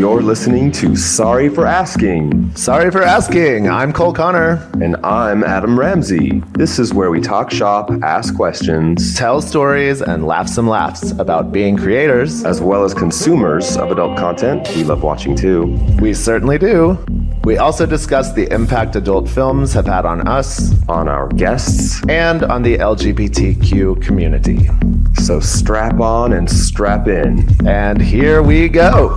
You're listening to Sorry for Asking. Sorry for asking. I'm Cole Connor. And I'm Adam Ramzi. This is where we talk shop, ask questions, Tell stories and laugh some laughs about being creators. as well as consumers of adult content we love watching too. We certainly do. We also discuss the impact adult films have had on us On our guests. and on the LGBTQ community. So strap on and strap in. And here we go.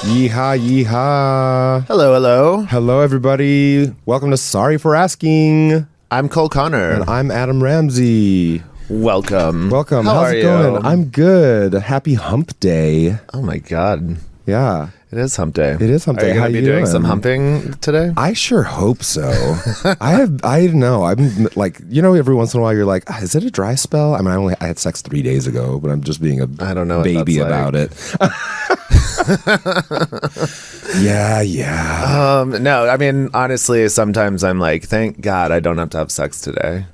Yeehaw, yeehaw. Hello, hello. Hello, everybody. Welcome to Sorry for Asking. I'm Cole Connor. And I'm Adam Ramzi. Welcome. Welcome. How How's are it you? going? I'm good. Happy hump day. Oh my God. Yeah. It is hump day. It is hump day. Are you How going to be you doing doing? some humping today? I sure hope so. I don't know. I'm like, every once in a while you're like, is it a dry spell? I mean, I had sex 3 days ago, but I'm just being I don't know what baby that's about it. Yeah. No, I mean, honestly, sometimes I'm like, thank God I don't have to have sex today.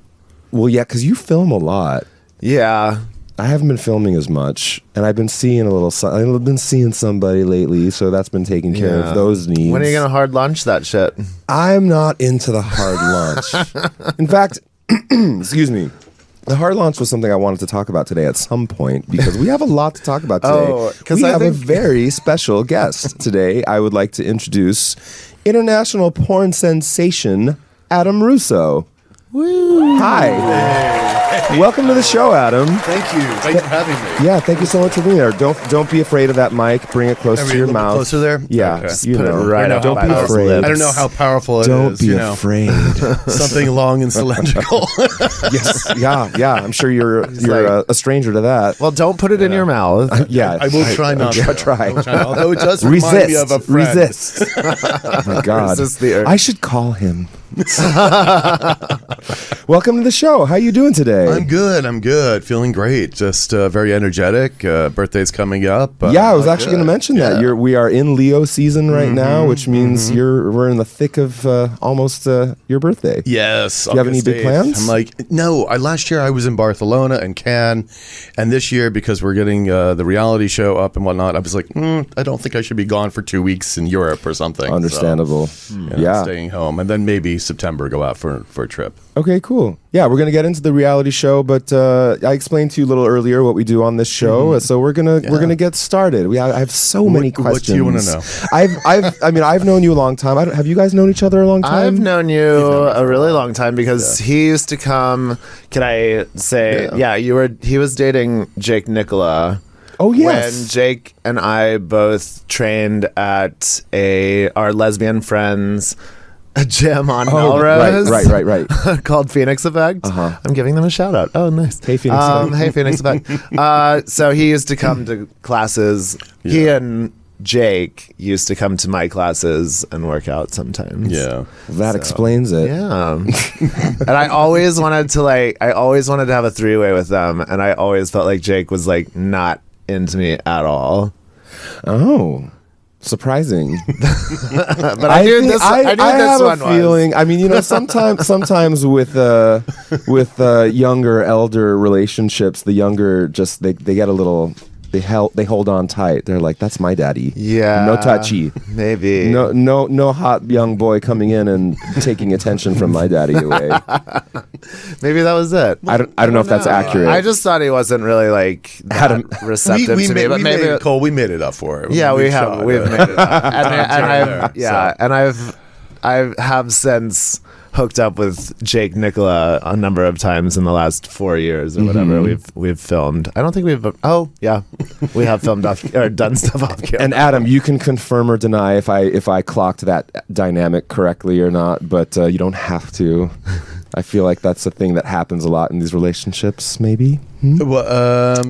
Well, yeah, because you film a lot. Yeah. I haven't been filming as much, and I've been seeing I've been seeing somebody lately, so that's been taking care Yeah. of those needs. When are you going to hard lunch that shit? I'm not into the hard lunch. In fact, excuse me, the hard lunch was something I wanted to talk about today at some point because we have a lot to talk about today. Oh, 'cause we I have a think- very special guest today. I would like to introduce international porn sensation Adam Russo. Woo. Hi. Welcome to the show, Adam. Thank you. Thanks for having me. Yeah, thank you so much for being there. Don't be afraid of that mic. Bring it close Are we to a your little bit mouth. closer there? Yeah, Okay. you put it know. right up Don't by be those afraid. I don't know how powerful it Don't is. be afraid. Something long and cylindrical. Yes, yeah. I'm sure you're like- a stranger to that. Well, don't put it in your mouth. Yeah, I will try not to. Try. I will try not- Although it does remind me of a friend. Resist. Oh my God. Resist the urge. I should call him. Welcome to the show. How you doing today? I'm good. Feeling great. Just very energetic. Birthday's coming up. Yeah, I was actually going to mention that. Yeah. We are in Leo season right now, which means we're in the thick of almost your birthday. Yes. Do you have any big plans? I'm like, no. Last year I was in Barcelona and Cannes, and this year because we're getting the reality show up and whatnot, I was like, I don't think I should be gone for 2 weeks in Europe or something. So, Understandable. staying home, and then maybe September go out for a trip. Okay, cool. Yeah, we're gonna get into the reality show, but I explained to you a little earlier what we do on this show, so we're gonna get started. I have so many questions. What do you want to know? I've known you a long time. Have you guys known each other a long time? I've known you a really long time because he used to come. Can I say? Yeah, he was dating Jake Nicola. Oh yes. When Jake and I both trained at our lesbian friends a gym on Melrose. Right. called Phoenix Effect. Uh-huh. I'm giving them a shout out. Oh, nice. Hey, Phoenix Effect. Hey, Phoenix Effect. So he used to come to classes. He and Jake used to come to my classes and work out sometimes. Yeah. That explains it. Yeah. And I always wanted to have a three-way with them, and I always felt like Jake was like not into me at all. Oh. Surprising. But I knew this have one a feeling. was. I mean, sometimes with younger elder relationships, the younger just they get a little they hold on tight. They're like, that's my daddy. Yeah. No touchy. Maybe. No hot young boy coming in and taking attention from my daddy away. Maybe that was it. I don't know if that's accurate. I just thought he wasn't really like that receptive to me, but maybe Cole, we made it up for him. yeah, we've shot made it up. and I have since hooked up with Jake Nicola a number of times in the last 4 years or whatever. We've filmed. I don't think we have filmed off or done stuff off camera. And Adam, you can confirm or deny if I clocked that dynamic correctly or not, but you don't have to. I feel like that's a thing that happens a lot in these relationships, maybe. Well,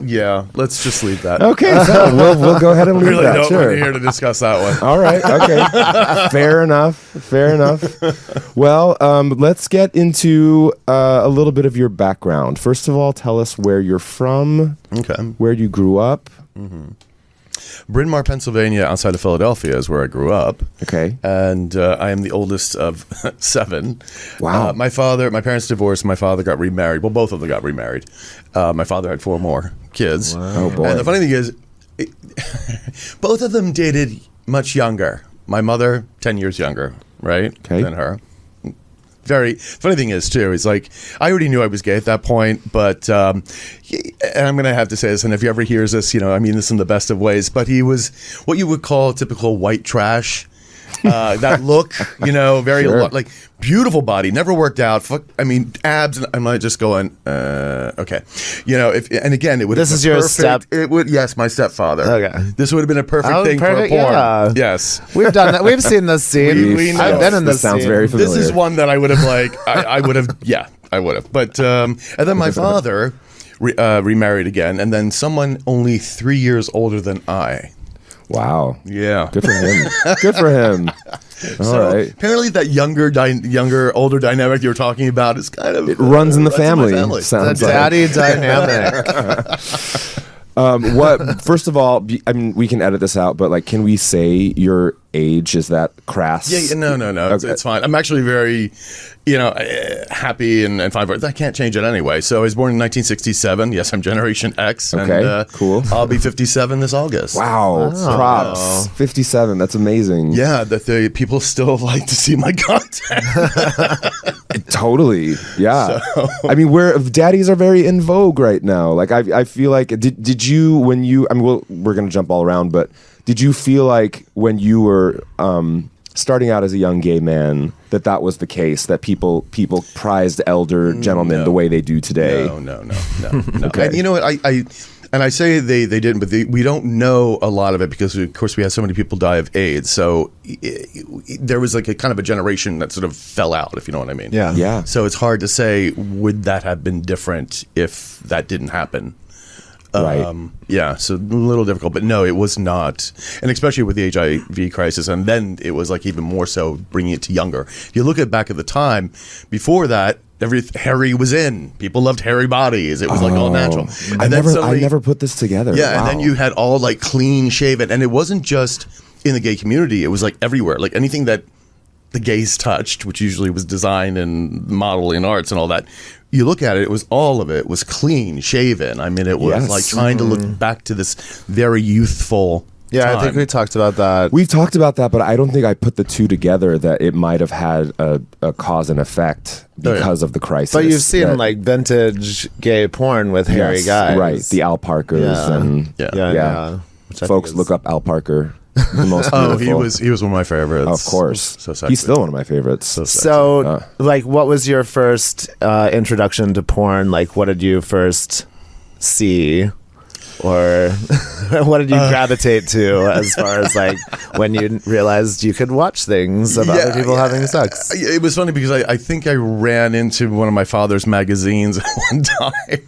yeah. Let's just leave that. Okay, so we'll go ahead and leave Really that. don't Sure. want here to discuss that one. All right. Okay. Fair enough. Well, let's get into a little bit of your background. First of all, tell us where you're from, Okay. where you grew up. Bryn Mawr, Pennsylvania, outside of Philadelphia, is where I grew up. Okay. And I am the oldest of 7. Wow. My parents divorced. My father got remarried. Well, both of them got remarried. My father had 4 more kids. Oh, boy. And the funny thing is, both of them dated much younger. My mother, 10 years younger, right, than her. Very funny thing is too, it's like I already knew I was gay at that point, but and I'm gonna have to say this, and if he ever hears this, I mean this in the best of ways, but he was what you would call typical white trash. That look, very Sure. like beautiful body, never worked out. Abs. And I'm like just going, okay, and again, it would. This is your step. It would, yes, my stepfather. Okay, this would have been a perfect thing for a porn. Yeah. Yes, we've done that. We've seen this scene. We know. I've been in this sounds scene. very familiar. This is one that I would have I would have. Yeah, I would have. But and then my father remarried again, and then someone only 3 years older than I. Wow. Yeah. Good for him. Good for him. All right. Apparently that older dynamic you were talking about is kind of... It runs in the family. The daddy dynamic. First of all, I mean, we can edit this out, but can we say your age? Is that crass? Yeah, no. Okay. It's fine. I'm actually very, happy and fine for it. I can't change it anyway. So I was born in 1967. Yes, I'm Generation X. Okay, and, cool. I'll be 57 this August. Wow. Props. 57. That's amazing. Yeah, that the people still like to see my content. Totally. Yeah. I mean, daddies are very in vogue right now. I feel like, did you, when you, I mean, we're going to jump all around, but did you feel like when you were starting out as a young gay man that was the case, that people prized elder gentlemen the way they do today? No. Okay. And you know what? I say they didn't, but we don't know a lot of it because, of course, we had so many people die of AIDS. So there was a kind of a generation that sort of fell out, if you know what I mean. Yeah. Yeah. So it's hard to say, would that have been different if that didn't happen? Right. Yeah, so a little difficult, but no, it was not. And especially with the HIV crisis, and then it was even more so bringing it to younger. If you look back at the time, before that, hairy was in. People loved hairy bodies. It was all natural. And I never put this together. Yeah, Wow. and then you had all clean shaven, and it wasn't just in the gay community. It was everywhere. Anything that the gays touched, which usually was design and modeling arts and all that. You look at it, all of it was clean shaven. I mean, it was trying to look back to this very youthful time. I think we talked about that. We've talked about that, but I don't think I put the two together that it might have had a cause and effect because of the crisis. But you've seen vintage gay porn with hairy guys. Right. The Al Parkers and Yeah. Folks look up Al Parker. The most beautiful. he was one of my favorites. Of course. So sexy. He's still one of my favorites. So, what was your first introduction to porn? What did you first see? Or what did you gravitate to as far as when you realized you could watch things of other people having sex? It was funny because I think I ran into one of my father's magazines at one time.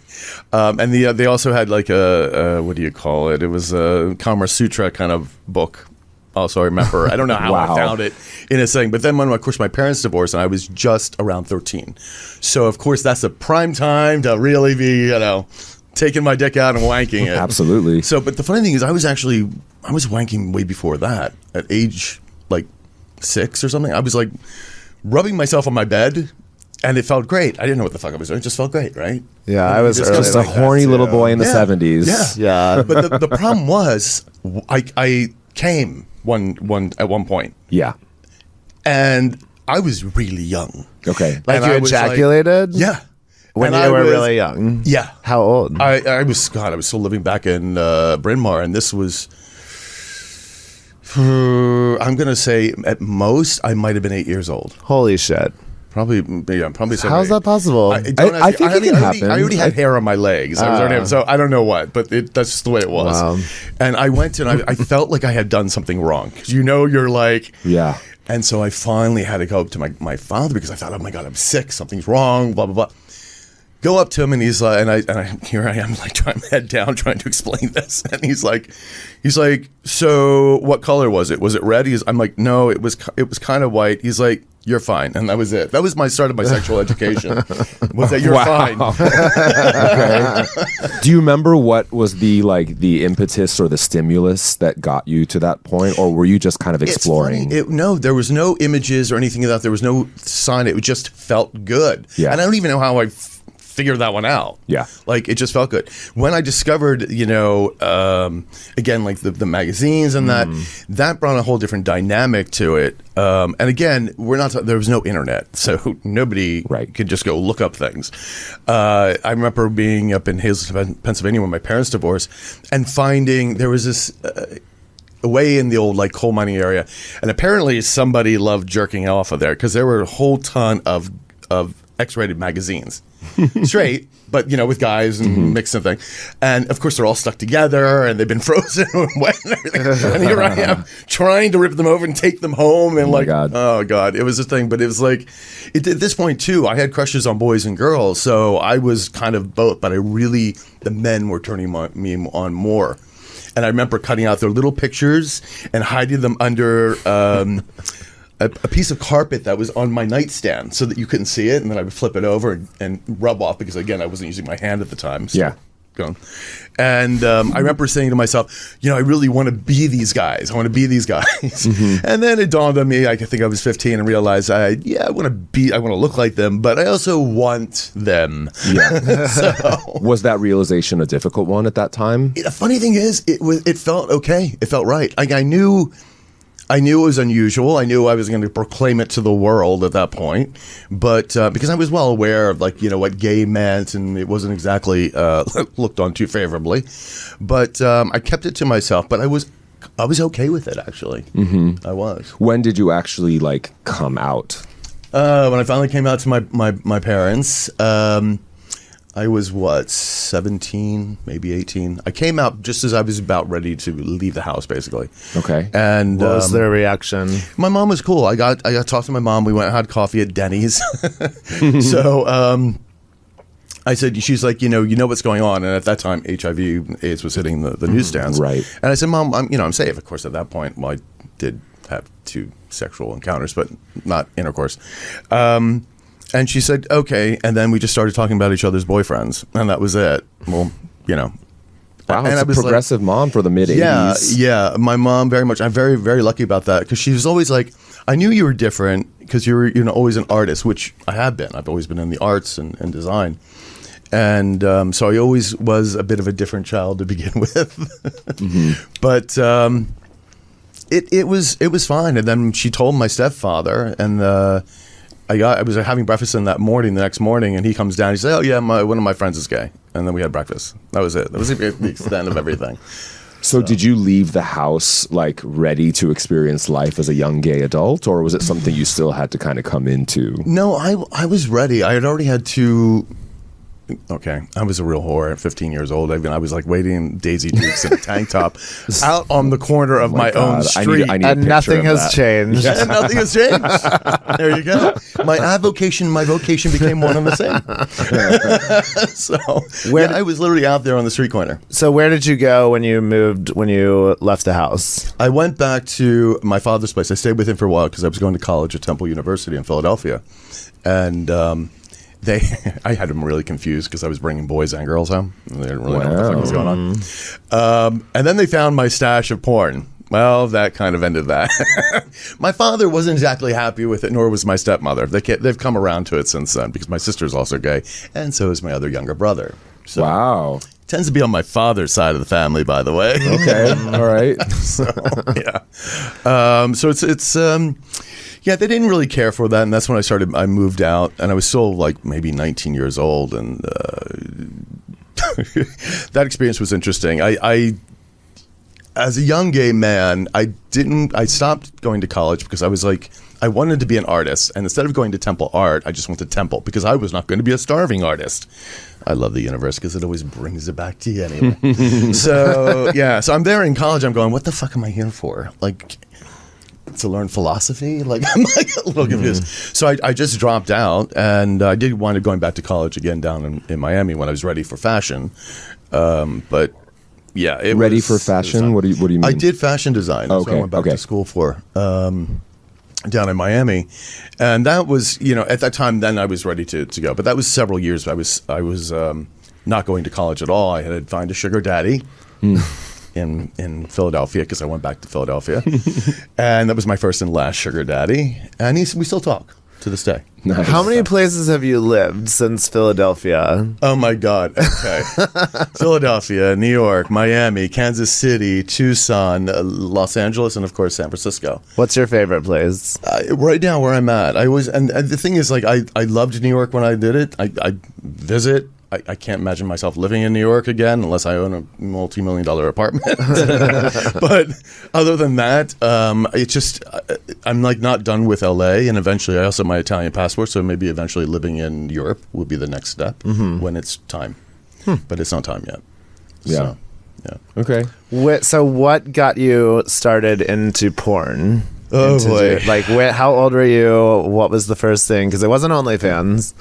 And they also had a what do you call it? It was a Kama Sutra kind of book. Also, I remember. I don't know how I found it in a thing. But then of course, my parents divorced and I was just around 13. So, of course, that's a prime time to really be, taking my dick out and wanking it. Absolutely. So, but the funny thing is, I was wanking way before that. At age 6 or something, I was rubbing myself on my bed, and it felt great. I didn't know what the fuck I was doing; it just felt great, right? Yeah, I was just a horny little boy in the 70s. Yeah. But the problem was, I came at one point. Yeah. And I was really young. Okay. You ejaculated? Yeah. When you were really young? Yeah. How old? I was still living back in Bryn Mawr, and this was, I'm going to say, at most, I might have been 8 years old. Holy shit. Probably 7 How's that possible? I think it can happen. I already had hair on my legs. So I don't know what, but that's just the way it was. Wow. And I went and I felt like I had done something wrong. Because you're Yeah. And so I finally had to go up to my father because I thought, oh my God, I'm sick. Something's wrong, blah, blah, blah. Go up to him and he's like, here I am, trying my head down, trying to explain this, and he's like, so what color was it? Was it red? I'm like, no, it was kind of white. He's like, you're fine. And that was it. That was my start of my sexual education, was that you're fine. Okay. Do you remember what was the impetus or the stimulus that got you to that point, or were you just kind of exploring? No, there was no images or anything of that. There was no sign. It just felt good. Yeah. And I don't even know how I figured that one out. Yeah. Like, it just felt good. When I discovered, again, like the magazines and that brought a whole different dynamic to it. And again, there was no internet, so nobody could just go look up things. I remember being up in Hazleton, Pennsylvania when my parents divorced, and finding there was this away in the old coal mining area, and apparently somebody loved jerking off of there because there were a whole ton of X-rated magazines, straight, but with guys and mixed and thing, and of course they're all stuck together and they've been frozen and wet and everything. And here I am trying to rip them over and take them home, and oh god, it was a thing. But it was at this point too, I had crushes on boys and girls, so I was kind of both. But the men were turning me on more. And I remember cutting out their little pictures and hiding them under a piece of carpet that was on my nightstand so that you couldn't see it. And then I would flip it over and rub off because, again, I wasn't using my hand at the time. So yeah. And I remember saying to myself, I really want to be these guys. I want to be these guys. And then it dawned on me, I think I was 15, and realized I want to look like them, but I also want them. Yeah. Was that realization a difficult one at that time? The funny thing is, it felt okay. It felt right. I knew it was unusual. I knew I was going to proclaim it to the world at that point, but because I was well aware of what gay meant, and it wasn't exactly looked on too favorably. But I kept it to myself. But I was okay with it, actually. I was. When did you actually come out? When I finally came out to my parents. I was 17, maybe 18. I came out just as I was about ready to leave the house, basically. Okay. And what was their reaction? My mom was cool. I got to talk to my mom. We went and had coffee at Denny's. So I said, she's like, you know what's going on. And at that time, HIV/AIDS was hitting the newsstands. Right. And I said, Mom, I'm safe. Of course, at that point, I did have 2 sexual encounters, but not intercourse. And she said, okay. And then we just started talking about each other's boyfriends. And that was it. Well, Wow, and it's a progressive mom for the mid-'80s. Yeah. My mom, very much. I'm very, very lucky about that, because she was always like, I knew you were different because you were always an artist, which I have been. I've always been in the arts and design. And so I always was a bit of a different child to begin with. But it was fine. And then she told my stepfather, and I was having breakfast in that morning, the next morning, and he comes down. He said, oh, yeah, one of my friends is gay. And then we had breakfast. That was it. That was the extent of everything. So did you leave the house ready to experience life as a young gay adult, or was it something you still had to kind of come into? No, I was ready. I had already had 2... Okay, I was a real whore at 15 years old. I was waiting Daisy Dukes in a tank top out on the corner of my own street. I need and nothing has changed. And nothing has changed. There you go. My avocation, my vocation became one and the same. So I was literally out there on the street corner. So where did you go when you left the house? I went back to my father's place. I stayed with him for a while because I was going to college at Temple University in Philadelphia. And I had them really confused because I was bringing boys and girls home. They didn't really know what the fuck was going on. And then they found my stash of porn. Well, that kind of ended that. My father wasn't exactly happy with it, nor was my stepmother. They've come around to it since then, because my sister's also gay, and so is my other younger brother. So, wow. Tends to be on my father's side of the family, by the way. Okay, all right. So, yeah. So it's yeah, they didn't really care for that, and that's when I moved out, and I was still maybe 19 years old, and that experience was interesting. I as a young gay man, I stopped going to college because I was I wanted to be an artist, and instead of going to Temple Art, I just went to Temple because I was not going to be a starving artist. I love the universe because it always brings it back to you anyway. So I'm there in college. I'm going, what the fuck am I here for? To learn philosophy? I'm a little confused. So I just dropped out, and I did wind up going back to college again down in Miami when I was ready for fashion. But yeah, ready for fashion? What do you mean? I did fashion design. That's what I went back to school for. down in Miami, and that was, at that time, then I was ready to go. But that was several years. I was not going to college at all. I had to find a sugar daddy in Philadelphia, because I went back to Philadelphia, and that was my first and last sugar daddy. And we still talk to this day. Nice. How many places have you lived since Philadelphia? Oh my God. Okay. Philadelphia, New York, Miami, Kansas City, Tucson, Los Angeles, and of course San Francisco. What's your favorite place? Right now where I'm at, and the thing is, like, I loved New York when I did it. I visit. I can't imagine myself living in New York again unless I own a multi-million-dollar apartment. But other than that, it's just, I'm like not done with LA, and eventually I also have my Italian passport, so maybe eventually living in Europe will be the next step when it's time. But it's not time yet. Yeah. So, yeah. Okay. So what got you started into porn? Oh, boy. How old were you? What was the first thing? Because it wasn't OnlyFans.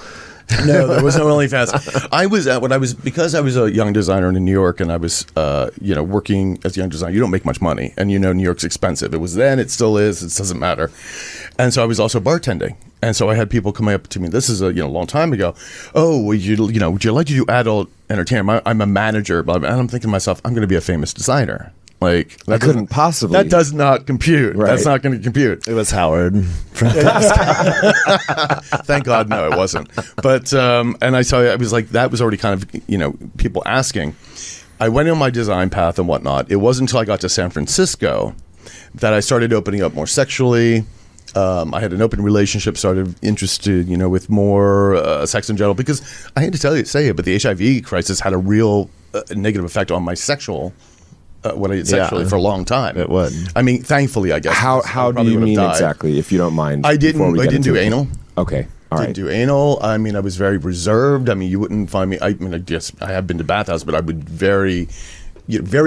No, there was no OnlyFans. Because I was a young designer in New York, and I was, working as a young designer. You don't make much money, and New York's expensive. It was then, it still is. It doesn't matter. And so I was also bartending, and so I had people coming up to me. This is a long time ago. Oh, would you like to do adult entertainment? I'm a manager, and I'm thinking to myself, I'm going to be a famous designer. Like, that couldn't possibly. That does not compute. Right. That's not going to compute. It was Howard. Thank God, no, it wasn't. But and I saw, I was like, that was already kind of people asking. I went on my design path and whatnot. It wasn't until I got to San Francisco that I started opening up more sexually. I had an open relationship, started interested, with more sex in general, because I hate to say it, but the HIV crisis had a real negative effect on my sexual. What I did sexually for a long time. It would. I mean, thankfully, I guess. How do you mean exactly, if you don't mind? I didn't do anal. Okay. All right. Didn't do anal. I mean, I was very reserved. I mean, you wouldn't find me. I guess I have been to bathhouse, but I would very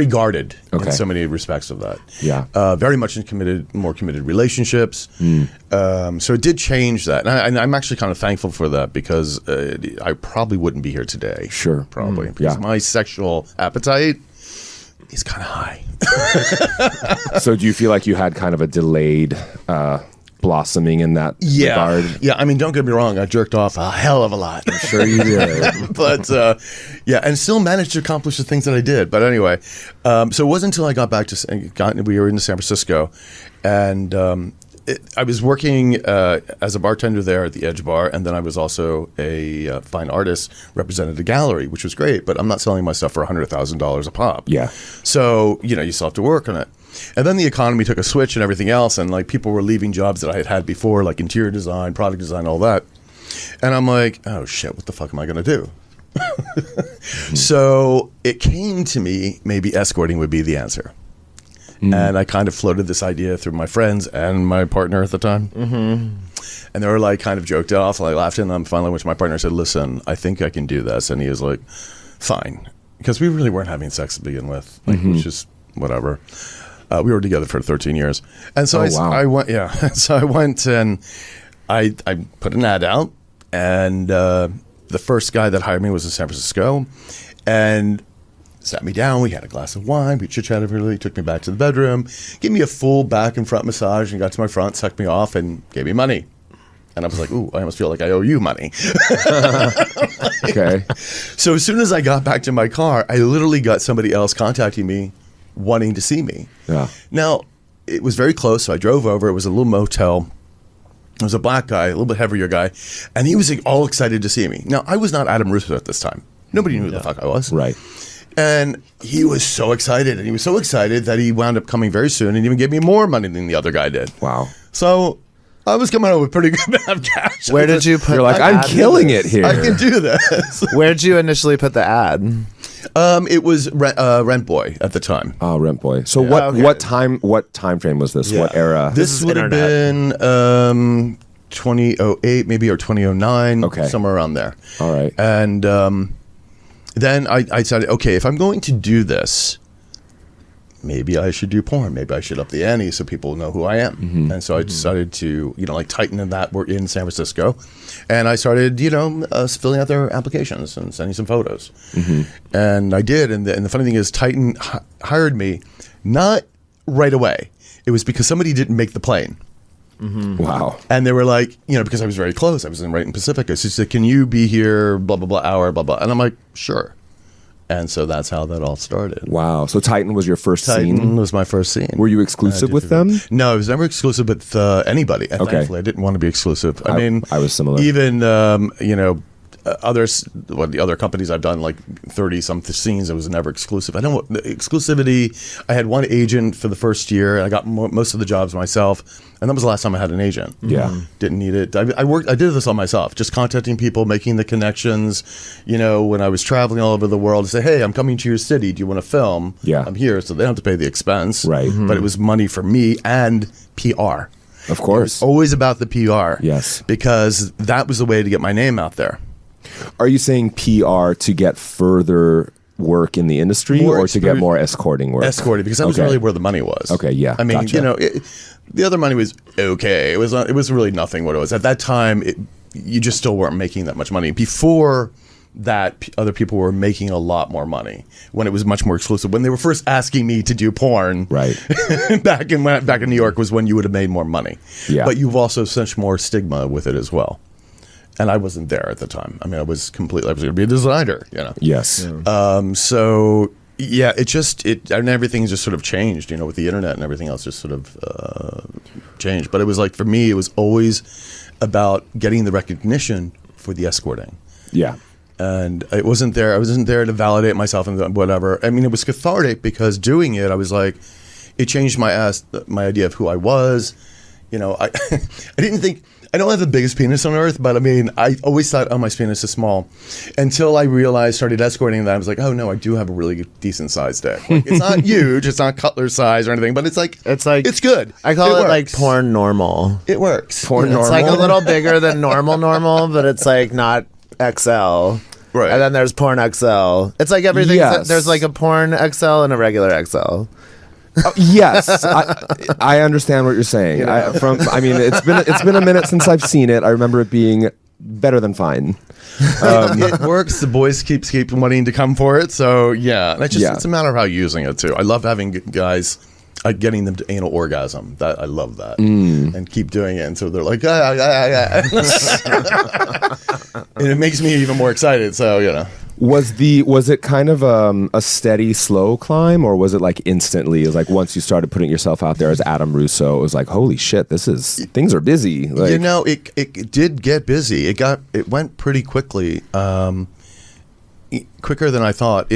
guarded in so many respects of that. Yeah. Very much in more committed relationships. So it did change that, and I'm actually kind of thankful for that, because I probably wouldn't be here today. Sure. Probably. Because my sexual appetite is kind of high. So do you feel like you had kind of a delayed blossoming in that regard? Yeah, I mean, don't get me wrong, I jerked off a hell of a lot. I'm sure you did. But and still managed to accomplish the things that I did. But anyway, so it wasn't until I got back to we were in San Francisco, and I was working as a bartender there at the Edge Bar, and then I was also a fine artist, represented a gallery, which was great, but I'm not selling my stuff for $100,000 a pop. Yeah. So, you still have to work on it. And then the economy took a switch and everything else, and like people were leaving jobs that I had before, like interior design, product design, all that. And I'm like, oh shit, what the fuck am I going to do? So it came to me, maybe escorting would be the answer. And I kind of floated this idea through my friends and my partner at the time. And they were like kind of joked it off, and I laughed, and then finally went to my partner and said, listen, I think I can do this. And he was like, fine. Because we really weren't having sex to begin with. Like, it was just whatever. We were together for 13 years. And so I went, so I went and I put an ad out, and the first guy that hired me was in San Francisco, and sat me down, we had a glass of wine, we chit-chatted really, took me back to the bedroom, gave me a full back and front massage, and got to my front, sucked me off, and gave me money. And I was like, ooh, I almost feel like I owe you money. Okay. So as soon as I got back to my car, I literally got somebody else contacting me, wanting to see me. Yeah. Now, it was very close, so I drove over. It was a little motel. It was a black guy, a little bit heavier guy, and he was like, all excited to see me. Now, I was not Adam Russo at this time. Nobody knew who the fuck I was. Right. And he was so excited, and he was so excited that he wound up coming very soon and even gave me more money than the other guy did. Wow. So I was coming out with pretty good amount of cash. Where did you put? You're like, I'm killing it here. I can do this. Where'd you initially put the ad? It was Rent Boy at the time. Oh, Rent Boy. So what time frame was this? Yeah. What era? This would have been 2008 maybe, or 2009. Okay. Somewhere around there. All right. And then I decided, okay, if I'm going to do this, maybe I should do porn. Maybe I should up the ante so people know who I am. Mm-hmm. And so I decided to, tighten in that. We're in San Francisco. And I started, filling out their applications and sending some photos. Mm-hmm. And I did. And the funny thing is, Titan hired me not right away. It was because somebody didn't make the plane. Wow. And they were like, because I was very close. I was right in Pacifica. So she said, can you be here, blah, blah, blah, hour, blah, blah. And I'm like, sure. And so that's how that all started. Wow. So Titan was your first Titan scene? was my first scene. Were you exclusive with them? No, I was never exclusive with anybody. And Okay. thankfully, I didn't want to be exclusive. I mean, I was similar. Even, the other companies I've done, like 30-some scenes, I was never exclusive. I don't exclusivity. I had one agent for the first year, and I got most of the jobs myself. And that was the last time I had an agent. Yeah. Didn't need it. I did this on myself, just contacting people, making the connections. When I was traveling all over the world, to say, hey, I'm coming to your city. Do you want to film? Yeah. I'm here, so they don't have to pay the expense. Right. But it was money for me and PR. Of course. Always about the PR. Yes. Because that was the way to get my name out there. Are you saying PR to get further work in the industry or to get more escorting work? Escorting, because that was really where the money was. Okay, yeah. I mean, gotcha. the other money was okay. It was really nothing what it was. At that time, you just still weren't making that much money. Before that, other people were making a lot more money when it was much more exclusive. When they were first asking me to do porn, Right. back in New York was when you would have made more money. Yeah. But you've also such more stigma with it as well. And I wasn't there at the time. I mean, I was going to be a designer, Yes. So yeah, and everything just sort of changed, with the internet and everything else just sort of changed. But it was like, for me, it was always about getting the recognition for the escorting. Yeah. And I wasn't there to validate myself and whatever. I mean, it was cathartic because doing it, I was like, it changed my idea of who I was. I didn't think, I don't have the biggest penis on earth, but I mean, I always thought, oh, my penis is small. Until I started escorting that, I was like, oh no, I do have a really decent sized dick. Like, it's not huge, it's not Cutler size or anything, but it's it's good. I call it like works. porn normal. It works. Porn normal. It's like a little bigger than normal, but it's like not XL. Right. And then there's porn XL. It's like everything. Yes. There's like a porn XL and a regular XL. Yes, I understand what you're saying. It's been a minute since I've seen it. I remember it being better than fine. It works. The boys keep wanting to come for it. So yeah, it's a matter of how you're using it too. I love having guys, getting them to anal orgasm. That I love that, and keep doing it. And so they're like, and it makes me even more excited. So Was it kind of a steady, slow climb, or was it like instantly? It was like once you started putting yourself out there as Adam Russo, it was like, holy shit, things are busy. Like, it did get busy. It went pretty quickly, quicker than I thought.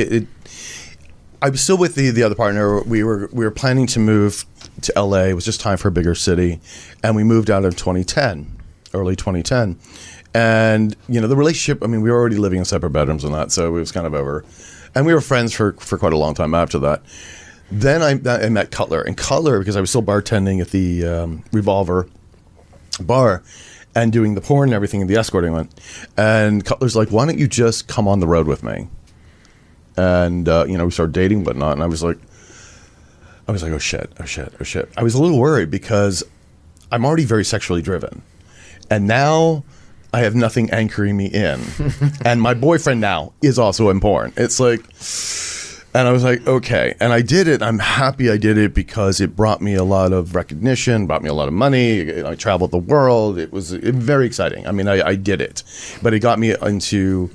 I was still with the other partner. We were planning to move to LA. It was just time for a bigger city, and we moved out in 2010, early 2010. And the relationship, I mean, we were already living in separate bedrooms and that, so it was kind of over. And we were friends for quite a long time after that. Then I met Cutler, and Cutler, because I was still bartending at the Revolver bar and doing the porn and everything, and the escorting went. And Cutler's like, why don't you just come on the road with me? And we started dating and whatnot, and I was like, oh shit. I was a little worried because I'm already very sexually driven, and now I have nothing anchoring me in. And my boyfriend now is also in porn. It's like, and I was like, okay. And I did it. I'm happy I did it because it brought me a lot of recognition, brought me a lot of money. I traveled the world. It was very exciting. I mean, I did it, but it got me into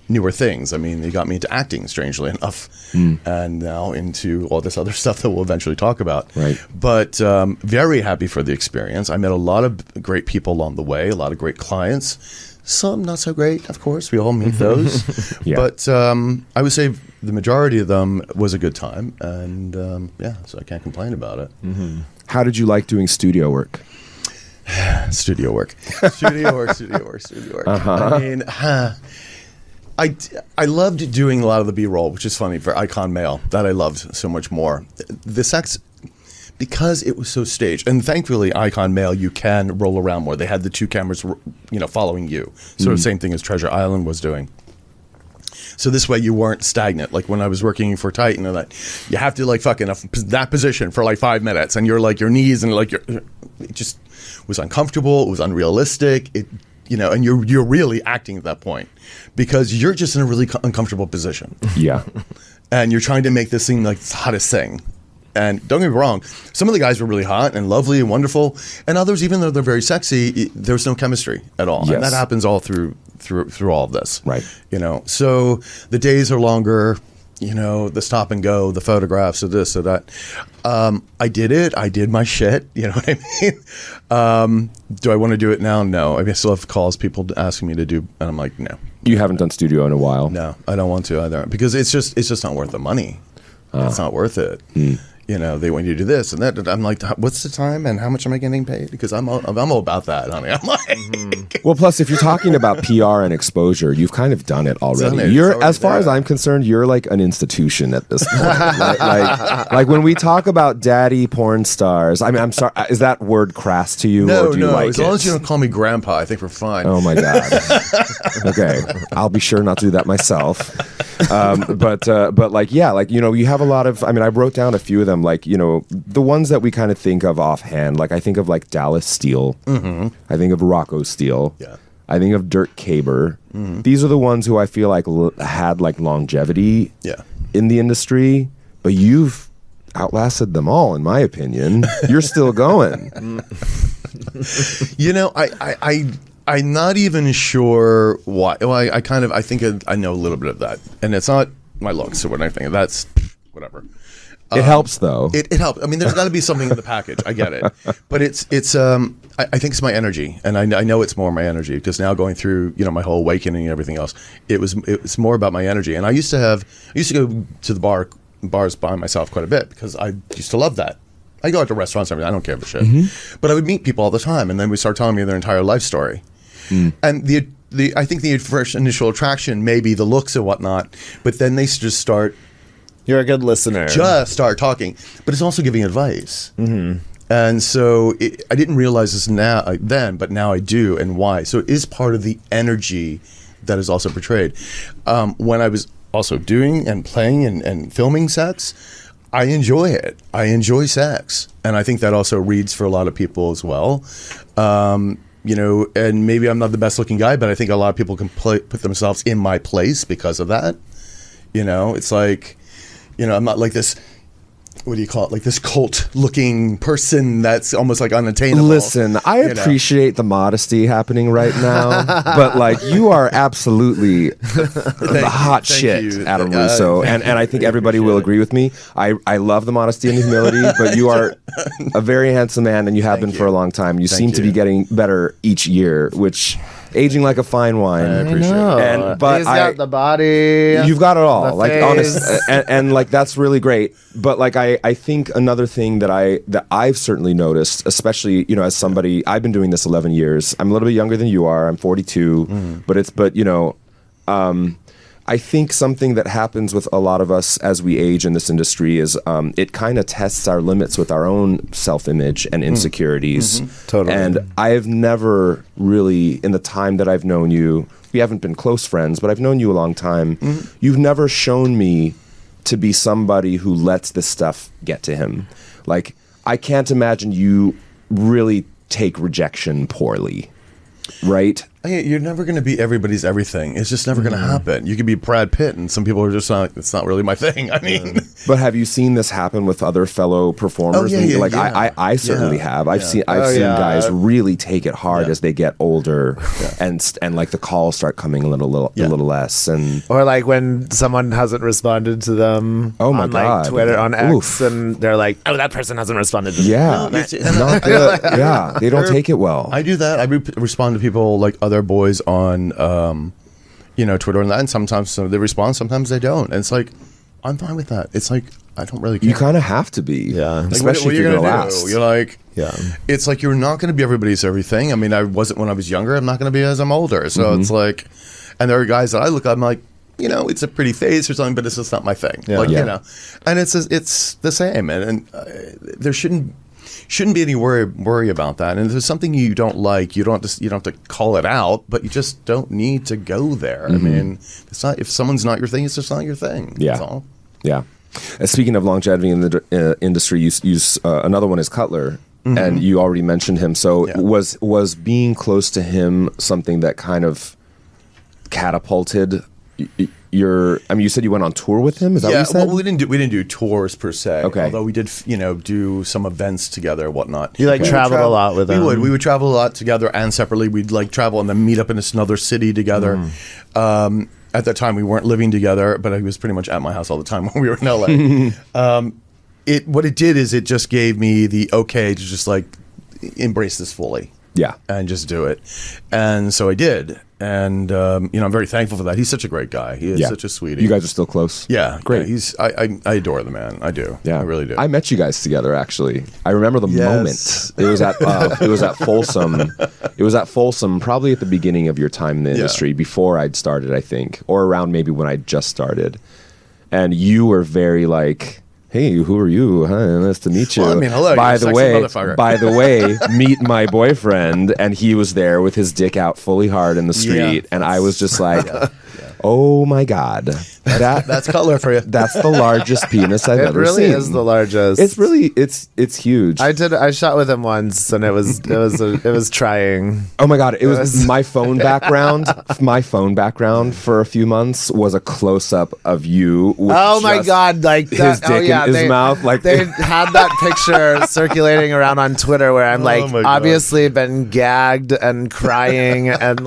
newer things. I mean, it got me into acting, strangely enough, and now into all this other stuff that we'll eventually talk about. Right. But very happy for the experience. I met a lot of great people along the way, a lot of great clients. Some not so great, of course. We all meet those. Yeah. But I would say the majority of them was a good time. And so I can't complain about it. Mm-hmm. How did you like doing studio work? Studio work. Uh-huh. I mean, I loved doing a lot of the B-roll, which is funny for Icon Male. That I loved so much more. The sex, because it was so staged, and thankfully Icon Male, you can roll around more. They had the two cameras, following you. Sort of same thing as Treasure Island was doing. So this way you weren't stagnant. Like when I was working for Titan, and that you have to fucking that position for 5 minutes, and you're your knees and it just was uncomfortable. It was unrealistic. And you're really acting at that point because you're just in a really uncomfortable position. Yeah. And you're trying to make this seem like it's the hottest thing. And don't get me wrong, some of the guys were really hot and lovely and wonderful, and others, even though they're very sexy, there's no chemistry at all. Yes. And that happens all through all of this. Right. So the days are longer. The stop and go, the photographs of this or that. I did it. I did my shit. You know what I mean? Do I want to do it now? No. I mean, I still have calls, people asking me to do, and I'm like, no. You haven't done studio in a while. No, I don't want to either because it's just not worth the money. It's not worth it. They want you to do this and that. I'm like, what's the time and how much am I getting paid? Because I'm all about that, honey. I'm like, Well, plus, if you're talking about PR and exposure, you've kind of done it already. Done it. You're, It's already as far as there. I'm concerned, you're like an institution at this point. Right? Like when we talk about daddy porn stars. I mean, I'm sorry. Is that word crass to you, or do you like as it? long as you don't call me grandpa, I think we're fine. Oh my God. Okay, I'll be sure not to do that myself. But like, yeah, like, you have a lot of. I mean, I wrote down a few of them. Like, the ones that we kind of think of offhand. Like, I think of like Dallas Steele. I think of Rocco Steele. Yeah. I think of Dirk Kaber. These are the ones who I feel like had like longevity in the industry. But you've outlasted them all, in my opinion. You're still going. I'm not even sure why. Well, I think I know a little bit of that, and it's not my looks or what I think. That's whatever. It helps though. It helps. I mean, there's got to be something in the package. I get it, but it's. I think it's my energy, and I know it's more my energy because now going through my whole awakening and everything else, it's more about my energy. And I used to go to the bars by myself quite a bit because I used to love that. I go out to restaurants and everything. I don't care for shit, but I would meet people all the time, and then we start telling me their entire life story. And I think the first initial attraction may be the looks and whatnot, but then they just start. You're a good listener. Just start talking, but it's also giving advice. And so I didn't realize this then, but now I do, and why? So it is part of the energy that is also portrayed. When I was also doing and playing and filming sex, I enjoy it. I enjoy sex, and I think that also reads for a lot of people as well. And maybe I'm not the best looking guy, but I think a lot of people can put themselves in my place because of that. It's like, I'm not like this, what do you call it? Like this cult looking person that's almost like unattainable. Listen, I appreciate the modesty happening right now, but like you are absolutely the hot shit, Adam Russo. And I think everybody will agree with me. I love the modesty and the humility, but you are a very handsome man and you have been for a long time. You seem to be getting better each year, which aging like a fine wine. I appreciate it. But he's got the body. You've got it all. the Like face. honest, and like that's really great. But like I think another thing that I've certainly noticed, especially as somebody, I've been doing this 11 years. I'm a little bit younger than you are. I'm 42, but I think something that happens with a lot of us as we age in this industry is it kind of tests our limits with our own self-image and insecurities. Totally. And I have never really, in the time that I've known you, we haven't been close friends, but I've known you a long time. You've never shown me to be somebody who lets this stuff get to him. Like, I can't imagine you really take rejection poorly, right? You're never going to be everybody's everything. It's just never going to happen. You could be Brad Pitt, and some people are just not. It's not really my thing. I mean, But have you seen this happen with other fellow performers? I certainly have. I've seen guys really take it hard as they get older, and like the calls start coming a little less, and Or like when someone hasn't responded to them Oh my on God. like Twitter, on X, Oof. and they're like, oh, that person hasn't responded to me. yeah, not good. Yeah, they don't take it well. I do that. I respond to people like other boys on, Twitter and that. And sometimes they respond, sometimes they don't. And it's like, I'm fine with that. It's like I don't really care. You kind of have to be, Yeah. Like, especially what if you're gonna gonna do? last. You're like, Yeah. it's like you're not going to be everybody's everything. I mean, I wasn't when I was younger. I'm not going to be as I'm older. So it's like, and there are guys that I look at. I'm like, it's a pretty face or something, but it's just not my thing. Yeah. Like, Yeah. and it's the same, and there shouldn't be any worry about that. And if there's something you don't like, you don't have to call it out, but you just don't need to go there. I mean, it's not, if someone's not your thing, it's just not your thing. Yeah. That's all. Yeah. Speaking of longevity in the industry, you another one is Cutler, and you already mentioned him. So was being close to him something that kind of catapulted your. I mean, you said you went on tour with him. Is that what you said? Well, we didn't do tours per se. Okay. Although we did, do some events together and whatnot. You traveled a lot with him. We would travel a lot together and separately. We'd travel and then meet up in another city together. At that time, we weren't living together, but he was pretty much at my house all the time when we were in LA. What it did is it just gave me the okay to just embrace this fully. Yeah. And just do it. And so I did. And, I'm very thankful for that. He's such a great guy. He is such a sweetie. You guys are still close? Yeah. Great. Yeah, I adore the man. I do. Yeah. I really do. I met you guys together, actually. I remember the moment. It was at Folsom. It was at Folsom, probably at the beginning of your time in the industry, before I'd started, I think, or around maybe when I just started. And you were very hey, who are you? Hi, nice to meet you. Well, I mean, hello. By the way, way, meet my boyfriend. And he was there with his dick out fully hard in the street. And I was just oh my God. That's color for you. That's the largest penis I've ever seen. It really is the largest. It's really, it's huge. I shot with him once, and it was trying. Oh my God. It was my phone background. My phone background for a few months was a close up of you. With Oh my God. His dick in his mouth. They had that picture circulating around on Twitter where I'm obviously been gagged and crying and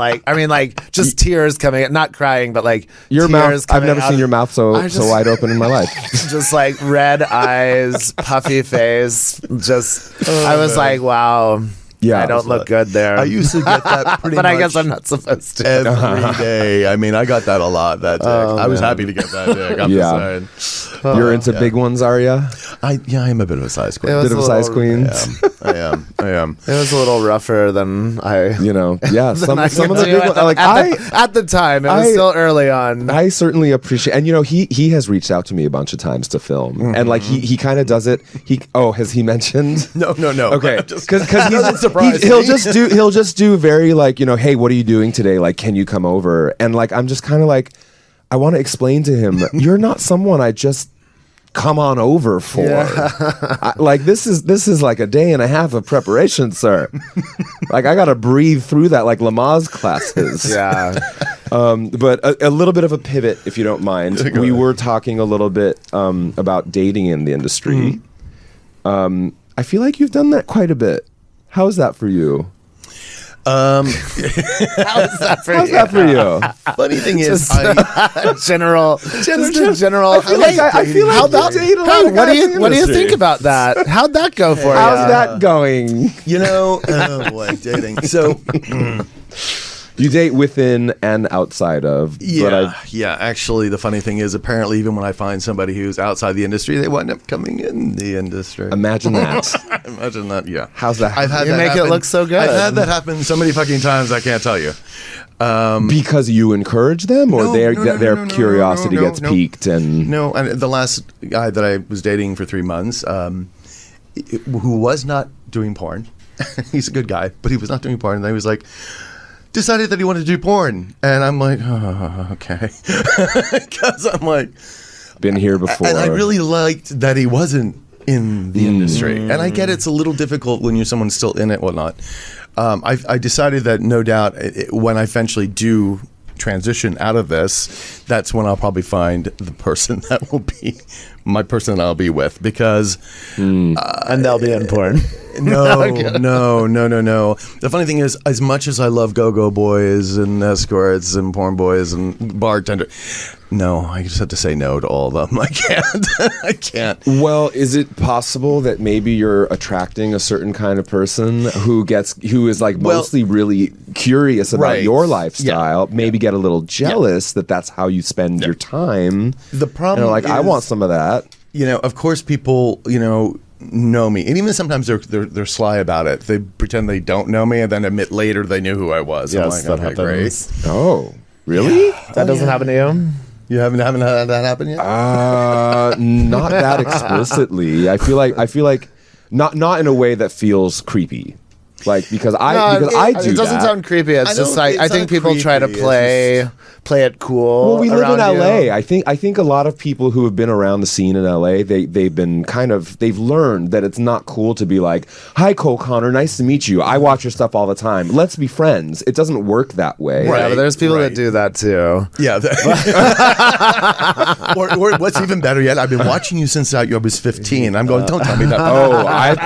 just tears coming, not crying, but your tears mouth. I've coming never out. seen your mouth so wide open in my life. Just red eyes, puffy face. I was wow. Yeah, I don't look good there. I used to get that pretty much. But I guess I'm not supposed to. Every day. I mean, I got that a lot, that dick. I was happy to get that dick. I'm just saying. You're into big ones, are you? I am a bit of a size queen. Bit of a size queen? I am. It was a little rougher than I... some of the big ones. At the time, it was still early on. I certainly appreciate... And, he has reached out to me a bunch of times to film. Mm-hmm. And, he kind of does it... has he mentioned? No. Okay. Because he'll just do very hey, what are you doing today? Can you come over? And I'm just kind of I want to explain to him, you're not someone I just come on over for. Yeah. This is a day and a half of preparation, sir. I got to breathe through that like Lamaze classes. Yeah. But a little bit of a pivot, if you don't mind. We were talking a little bit about dating in the industry. I feel like you've done that quite a bit. How is that for you? How is that for you? Funny thing is, general. I feel like what do you think about that? How'd that go for you? How's that going? Oh boy, dating. So. You date within and outside of. Yeah. Actually, the funny thing is, apparently, even when I find somebody who's outside the industry, they wind up coming in the industry. Imagine that. Imagine that. Yeah. How's that? I've had you that make happen. It look so good. I've had that happen so many fucking times. I can't tell you. Because you encourh them, or their curiosity gets piqued, and And the last guy that I was dating for 3 months, who was not doing porn. He's a good guy, but he was not doing porn, and he was decided that he wanted to do porn, and I'm okay, because I'm been here before, and I really liked that he wasn't in the industry, and I get it's a little difficult when you're someone still in it, whatnot. I decided that no doubt when I eventually do transition out of this, that's when I'll probably find the person that will be my person that I'll be with, because and they'll be in porn. No. The funny thing is, as much as I love go-go boys and escorts and porn boys and bartender, no, I just have to say no to all of them. I can't. Well, is it possible that maybe you're attracting a certain kind of person who is mostly really curious about your lifestyle, maybe get a little jealous that that's how you spend your time. The problem is, I want some of that. Of course people, know me, and even sometimes they're sly about it. They pretend they don't know me and then admit later they knew who I was. Yes, I'm that happens. great. Oh, really? Yeah. That doesn't happen to you? You haven't had that happen yet? Not that explicitly. I feel like not in a way that feels creepy. Like because No, I do it doesn't that. sound creepy. It's just don't- like it's I think not people try to creepy, it's play it cool. Well, we live in around LA. you. I think a lot of people who have been around the scene in LA, they've been they've learned that it's not cool to be like, "Hi, Cole Connor, nice to meet you. I watch your stuff all the time. Let's be friends." It doesn't work that way. Right. Yeah, but there's people right. that do that too. Yeah. or what's even better yet, I've been watching you since I was 15. I'm going, don't tell me that. Oh, I've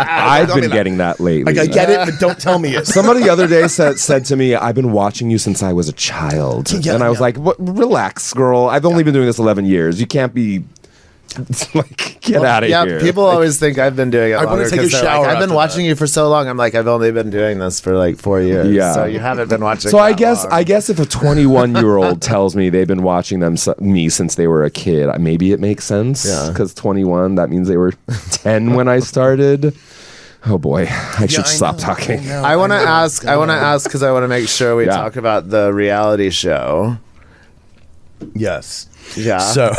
Tell me been that. getting that lately. Like, I get it, but don't tell me it. Somebody the other day said to me, "I've been watching you since I was a child," Yeah, and I was yeah. like, "What? Relax, girl. I've only been doing this 11 years. You can't be like get out of Yeah, here." people always think I've been doing it I wanna longer take a 'cause they're shower like, I've been after watching that. you for so long. I'm like, I've only been doing this for like 4 years. Yeah. So you haven't been watching. So I that guess long. if a 21-year-old tells me they've been watching me since they were a kid, maybe it makes sense. Yeah. Because 21, that means they were 10 when I started. Oh boy, I should stop talking. I want to ask because I want to make sure we Yeah. talk about the reality show. Yes. Yeah. So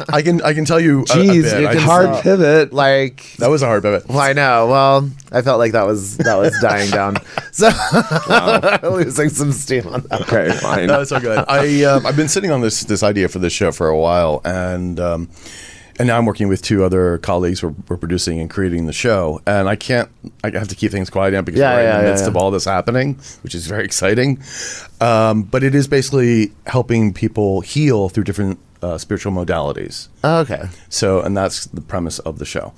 I can tell you. Jeez, a bit. you I can just- hard pivot. Like, That was a hard bit. well, I know. Well, I felt like that was dying down. So losing some steam on that. Okay, fine. No, it's all good. I've been sitting on this idea for this show for a while, and now I'm working with two other colleagues. We're producing and creating the show, and I have to keep things quiet now because Yeah, we're in yeah, the yeah, midst yeah. of all this happening, which is very exciting. But it is basically helping people heal through different spiritual modalities. Oh, okay. So, and that's the premise of the show.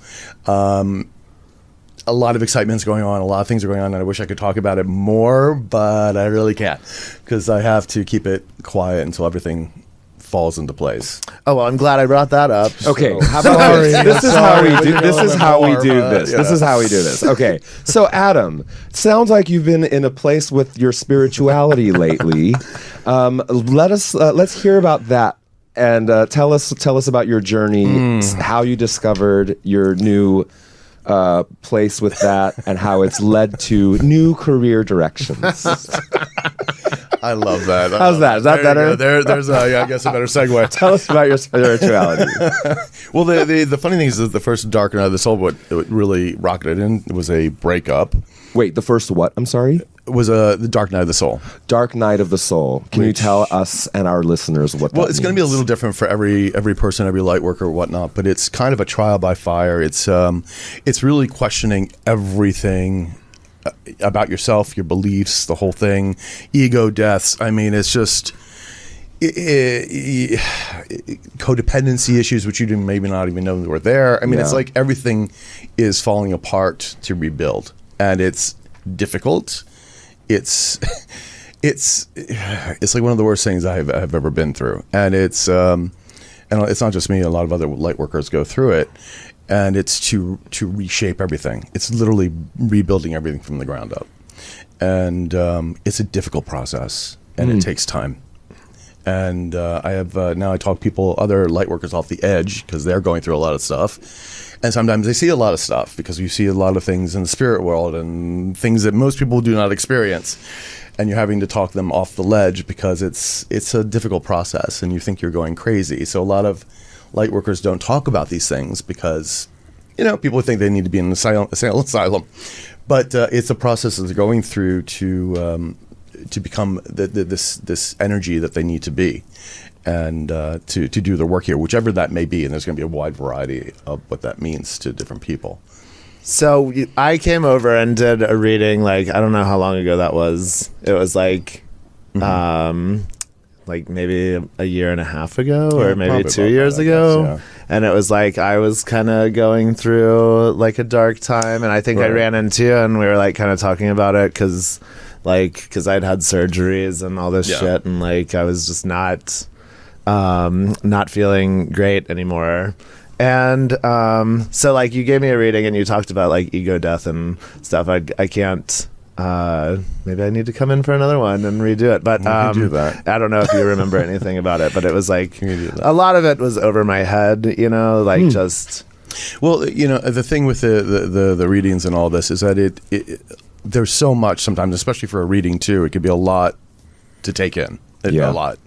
A lot of excitement's going on. A lot of things are going on, and I wish I could talk about it more, but I really can't because I have to keep it quiet until everything falls into place. Oh well, I'm glad I brought that up. Okay, how about Sorry, this? This is how we do. This is how we do but, this. This yeah. is how we do this. Okay, so Adam, sounds like you've been in a place with your spirituality lately. Let's hear about that and tell us about your journey, how you discovered your new place with that, and how it's led to new career directions. I love that. How's that? Is that There you better? go. There's I guess a better segue. Tell us about your spirituality. Well, the funny thing is that the first Dark Night of the Soul, what really rocketed in was a breakup. Wait, the first what? I'm sorry. It was the Dark Night of the Soul. Dark Night of the Soul. Can you tell us and our listeners what that Well, it's going to be a means? little different for every person, every light worker, or whatnot. But it's kind of a trial by fire. It's really questioning everything about yourself, your beliefs, the whole thing, ego deaths. I mean, it's just codependency issues, which you didn't maybe not even know were there. I mean, it's Yeah. like everything is falling apart to rebuild, and it's difficult. It's like one of the worst things I've ever been through, and it's not just me. A lot of other light workers go through it, and it's to reshape everything. It's literally rebuilding everything from the ground up, and it's a difficult process, and it takes time. And I have now I talk people, other light workers off the edge because they're going through a lot of stuff, and sometimes they see a lot of stuff because you see a lot of things in the spirit world and things that most people do not experience, and you're having to talk them off the ledge because it's a difficult process, and you think you're going crazy. So a lot of light workers don't talk about these things because people think they need to be in an asylum, but it's a process that they're going through to become this energy that they need to be, and to do their work here, whichever that may be. And there's going to be a wide variety of what that means to different people. So I came over and did a reading. Like I don't know how long ago that was. It was like maybe a year and a half ago, or maybe probably 2 about years that, I ago. guess, yeah. And it was like I was kind of going through like a dark time, and I think I Right. ran into you, and we were like kind of talking about it because I'd had surgeries and all this Yeah. shit, and like I was just not feeling great anymore. And so like you gave me a reading and you talked about like ego death and stuff. I can't. Maybe I need to come in for another one and redo it. But can do that. I don't know if you remember anything about it, but it was like can do that. a lot of it was over my head. Like just. Well, the thing with the readings and all this is that it there's so much sometimes, especially for a reading too. It could be a lot to take in. Yeah. a lot.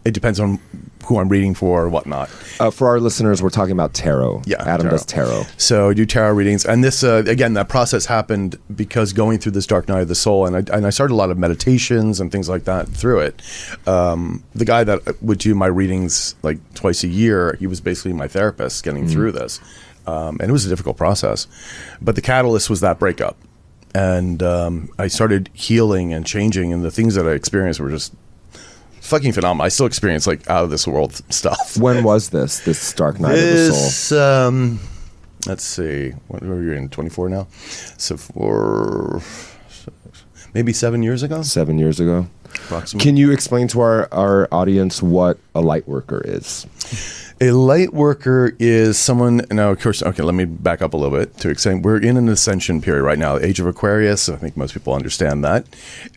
It depends on who I'm reading for or whatnot. For our listeners, we're talking about tarot. Yeah, Adam does tarot. So I do tarot readings, and this again, that process happened because going through this dark night of the soul, and I started a lot of meditations and things like that through it. The guy that would do my readings like twice a year, he was basically my therapist getting through this, and it was a difficult process. But the catalyst was that breakup, and I started healing and changing, and the things that I experienced were just fucking phenomenal. I still experience like out of this world stuff. When was this dark night of the soul? Let's see, what are you in, 24 now? So for maybe 7 years ago? 7 years ago. Approximately. Can you explain to our audience what a light worker is? A light worker is someone, now of course, okay, let me back up a little bit to explain. We're in an ascension period right now, age of Aquarius. I think most people understand that.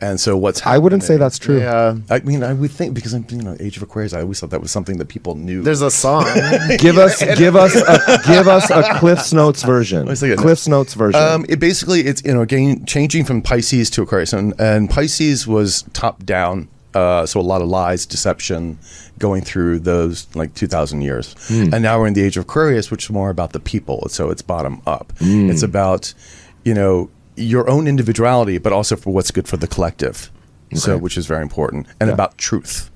And so what's happening, I wouldn't say that's true. Yeah. I mean, I would think, because I'm, age of Aquarius, I always thought that was something that people knew. There's a song. Give us a Cliff's Notes version. Cliff's Notes version. It basically, it's, again, changing from Pisces to Aquarius. And Pisces was top down. So a lot of lies, deception, going through those like 2,000 years. And now we're in the age of Aquarius, which is more about the people. So it's bottom up. It's about, your own individuality, but also for what's good for the collective. So, which is very important. And about truth,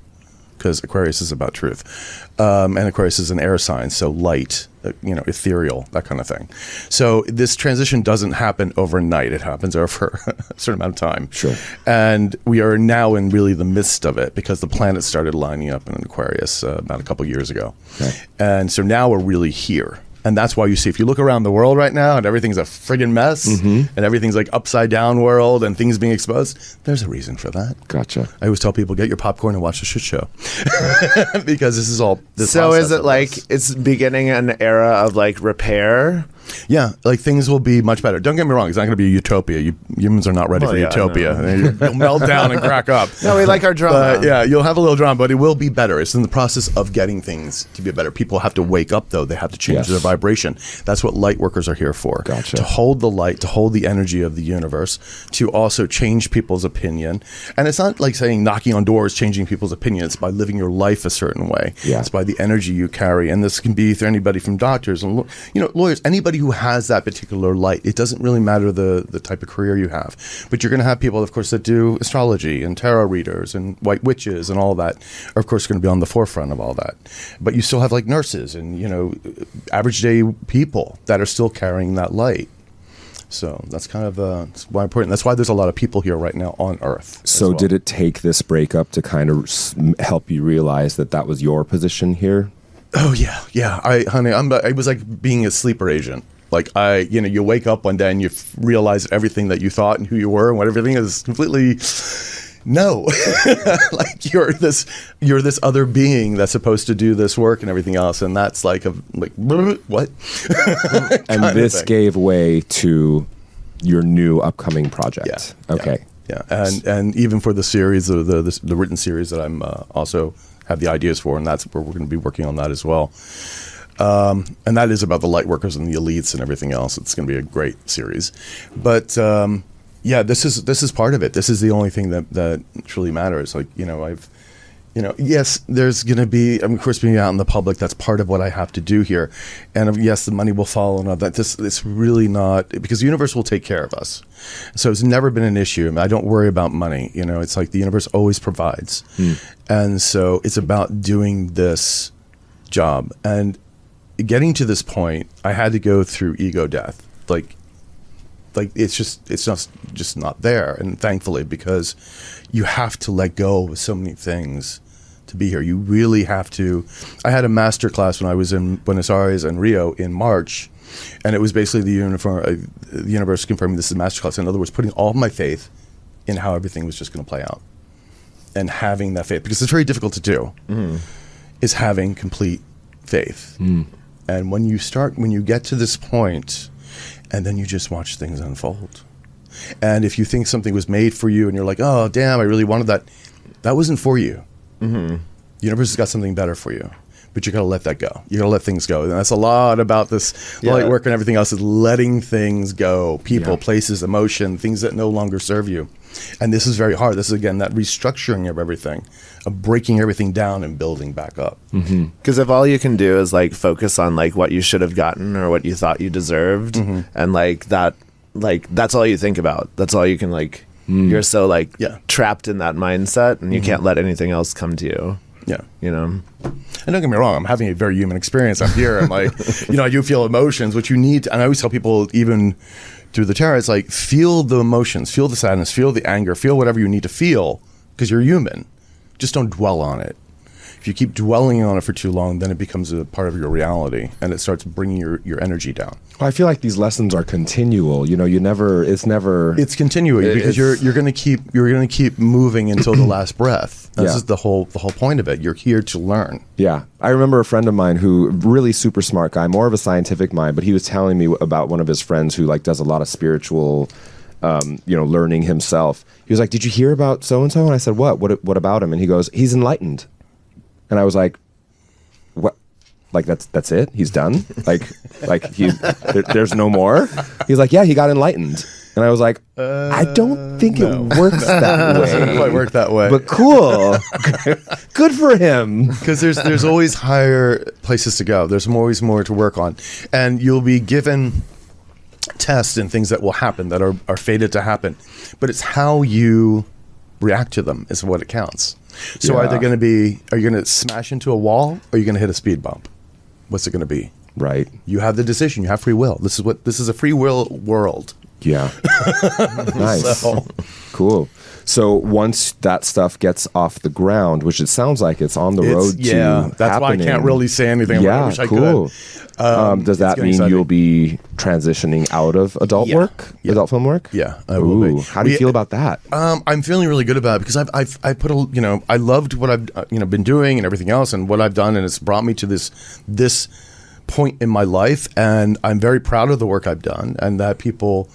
because Aquarius is about truth. And Aquarius is an air sign, so light, ethereal, that kind of thing. So this transition doesn't happen overnight. It happens over a certain amount of time. Sure. And we are now in really the midst of it because the planets started lining up in Aquarius about a couple years ago. Okay. And so now we're really here. And that's why you see, if you look around the world right now and everything's a friggin' mess and everything's like upside down world and things being exposed, there's a reason for that. Gotcha. I always tell people, get your popcorn and watch the shit show. Because this is all this. So is it like this. it's beginning an era of like repair? Yeah, like things will be much better. Don't get me wrong, it's not going to be a utopia. Humans are not ready for utopia. You'll melt down and crack up. No, we like our drama. Yeah, you'll have a little drama, but it will be better. It's in the process of getting things to be better. People have to wake up, though. They have to change their vibration. That's what light workers are here for. Gotcha. To hold the light, to hold the energy of the universe, to also change people's opinion. And it's not like saying knocking on doors, changing people's opinion. It's by living your life a certain way. Yeah. It's by the energy you carry. And this can be through anybody from doctors and lawyers, anybody who has that particular light. It doesn't really matter the type of career you have, but you're going to have people, of course, that do astrology and tarot readers and white witches and all that are, of course, going to be on the forefront of all that. But you still have like nurses and average day people that are still carrying that light. So that's kind of why important. That's why there's a lot of people here right now on Earth. So did it take this breakup to kind of help you realize that was your position here? Oh yeah. I was like being a sleeper agent. Like you wake up one day and you realize everything that you thought and who you were and what everything is completely no. Like you're this other being that's supposed to do this work and everything else, and that's like what? And this gave way to your new upcoming project. Yeah. Okay. Yeah. And even for the series, the written series that I'm also have the ideas for, and that's where we're going to be working on that as well. And that is about the light workers and the elites and everything else. It's going to be a great series. But this is part of it. This is the only thing that truly matters. Like, yes, there's going to be, of course, being out in the public, that's part of what I have to do here. And yes, the money will follow and all that. It's really not, because the universe will take care of us. So it's never been an issue. I don't worry about money. It's like the universe always provides. And so it's about doing this job. And getting to this point, I had to go through ego death. Like it's just not there. And thankfully, because you have to let go of so many things to be here. You really have to. I had a master class when I was in Buenos Aires and Rio in March, and it was basically the universe confirming this is a master class. In other words, putting all of my faith in how everything was just going to play out, and having that faith, because it's very difficult to do, is having complete faith. And when you get to this point, and then you just watch things unfold. And if you think something was made for you and you're like, oh, damn, I really wanted that, that wasn't for you. The universe has got something better for you. but you got to let that go. You got to let things go. And that's a lot about this light work and everything else, is letting things go. People, places, emotion, things that no longer serve you. And this is very hard. This is, again, that restructuring of everything, of breaking everything down and building back up. Because if all you can do is like focus on like what you should have gotten or what you thought you deserved, and like that's all you think about. That's all you can like. You're so like trapped in that mindset, and you can't let anything else come to you. Yeah. You know? And don't get me wrong, I'm having a very human experience. I'm here. I'm like, I do feel emotions, which you need. And I always tell people, even through the tarot, it's like, feel the emotions, feel the sadness, feel the anger, feel whatever you need to feel, because you're human. Just don't dwell on it. If you keep dwelling on it for too long, then it becomes a part of your reality, and it starts bringing your energy down. Well, I feel like these lessons are continual. It's continuing, because you're going to keep moving until the last breath. This is the whole point of it. You're here to learn. Yeah. I remember a friend of mine who, really super smart guy, more of a scientific mind, but he was telling me about one of his friends who like does a lot of spiritual learning himself. He was like, "Did you hear about so-and-so?" And I said, What about him? And he goes, "He's enlightened." And I was like, "What? Like that's it? He's done? There's no more?" He's like, "Yeah, he got enlightened." And I was like, "I don't think it works that way." It doesn't quite work that way. But cool. Good for him. Because there's always higher places to go. There's always more to work on. And you'll be given tests and things that will happen that are fated to happen. But it's how you react to them is what it counts. So are you going to smash into a wall, or are you going to hit a speed bump? What's it going to be? Right. You have the decision. You have free will. This is a free will world. Yeah. Nice. Cool. So once that stuff gets off the ground, which it sounds like it's on the road to that's happening. why I can't really say anything. Yeah, I wish I cool. could. Does that mean you'll be transitioning out of adult work, adult film work? Yeah, I will be. How do you feel about that? I'm feeling really good about it, because I put I loved what I've been doing and everything else, and what I've done, and it's brought me to this point in my life, and I'm very proud of the work I've done, and that people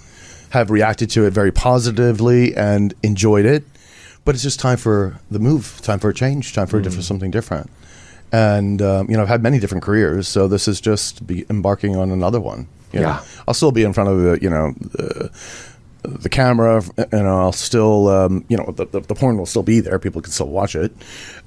have reacted to it very positively and enjoyed it. But it's just time for the move, time for a change, time for something different. And I've had many different careers, so this is just embarking on another one. You know? I'll still be in front of the camera, and I'll still the porn will still be there. People can still watch it.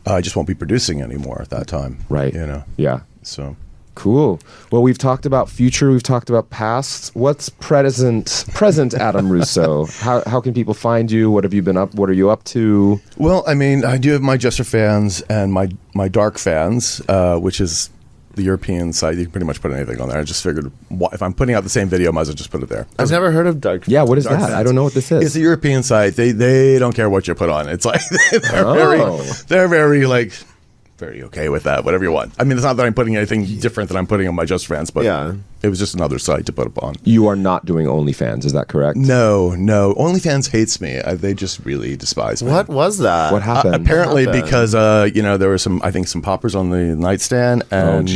I just won't be producing anymore at that time. Right. Yeah. So. Cool. Well, we've talked about future. We've talked about past. What's present, Adam Russo? How can people find you? What have you been up? What are you up to? Well, I mean, I do have my Jester fans and my Dark fans, which is the European site. You can pretty much put anything on there. I just figured, if I'm putting out the same video, I might as well just put it there. I've never heard of Dark. Yeah, what is that? Fans. I don't know what this is. It's a European site. They don't care what you put on. It's like they're very like. Very okay with that, whatever you want. I mean, it's not that I'm putting anything different than I'm putting on my Just Fans, but it was just another site to put up on. You are not doing OnlyFans, is that correct? No. OnlyFans hates me. They just really despise me. What was that? What happened? Apparently because, there were some poppers on the nightstand, and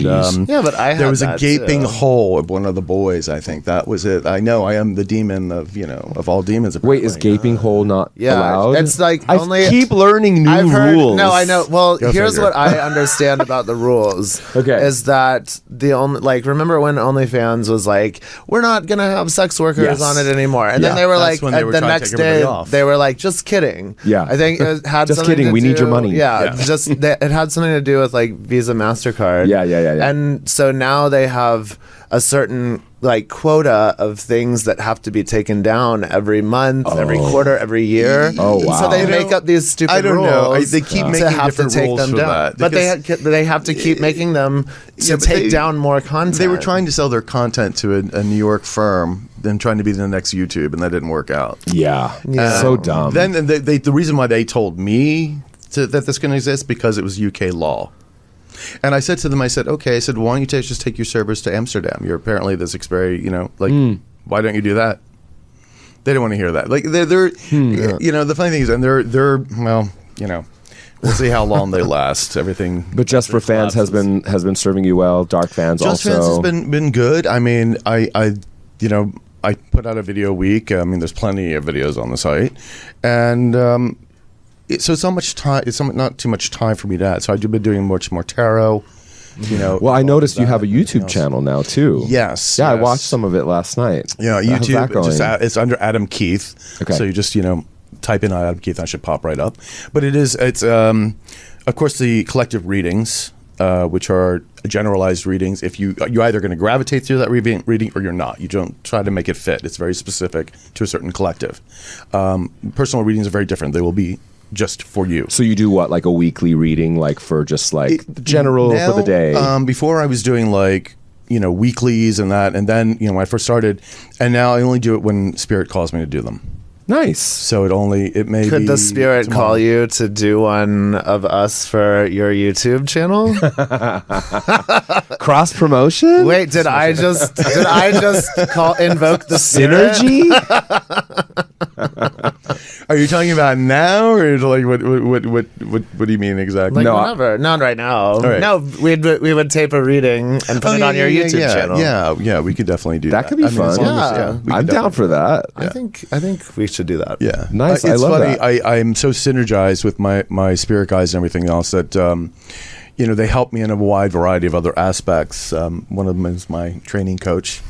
but I had there was a that gaping too. hole of one of the boys. I think that was it. I know I am the demon of all demons. Apparently. Wait, is gaping hole not allowed? It's like I only keep learning new rules. No, I know. Well, Go here's figure. what I understand about the rules. Okay. Is that the only remember when OnlyFans was like, we're not gonna have sex workers Yes. on it anymore, and Yeah, then they were that's like, when they were the trying to next take everybody day off. they were like, just kidding. Yeah. I think it had Just something kidding, to we need do- your money. Yeah, Yeah. it had something to do with like Visa, MasterCard. Yeah. And so now they have a certain quota of things that have to be taken down every month, every quarter, every year. Oh, wow. So they make up these stupid I don't rules. know. They keep making to have different to take rules them for down. that. But Because- they have to keep making them to but take down more content. They were trying to sell their content to a New York firm, then trying to be the next YouTube, and that didn't work out. Yeah. So dumb. Then the reason why they told me that this can exist, because it was UK law. And I said to them, okay, why don't you just take your servers to Amsterdam? You're apparently this very, why don't you do that? They don't want to hear that. Like they're the funny thing is, and they're we'll see how long they last. Everything. But Just for Fans has been serving you well. Dark Fans Just also. Fans has been good. I mean, I put out a video a week. I mean, there's plenty of videos on the site, and so it's not much time. It's not too much time for me to add. So I've been doing much more tarot, you know. Well, I noticed you that have a and everything YouTube else. channel now too. Yes. Yeah, I yes. watched some of it last night. Yeah, How's that YouTube. going? It's under Adam Keith. Okay. So you just type in Adam Keith, and I should pop right up. But it's of course the collective readings, which are generalized readings. If you're either going to gravitate to that reading or you're not. You don't try to make it fit. It's very specific to a certain collective. Personal readings are very different. They will be just for you. So you do what, like a weekly reading, like for just like the general for the day? Before I was doing like weeklies and that, and then when I first started, and now I only do it when Spirit calls me to do them. Nice. So it may Could be the spirit tomorrow. call you to do one of us for your YouTube channel? Cross promotion? Wait, did I just invoke the spirit? Synergy? Are you talking about now, or like what do you mean exactly? Like No, whenever, not right now. right. No, we would tape a reading and put it on your YouTube channel. Yeah, we could definitely do that. That could be fun. as long as- Yeah. we could I'm down definitely- for that. I think we should do that. Yeah, Nice, I It's love funny. that. I'm so synergized with my spirit guides and everything else that they help me in a wide variety of other aspects. One of them is my training coach.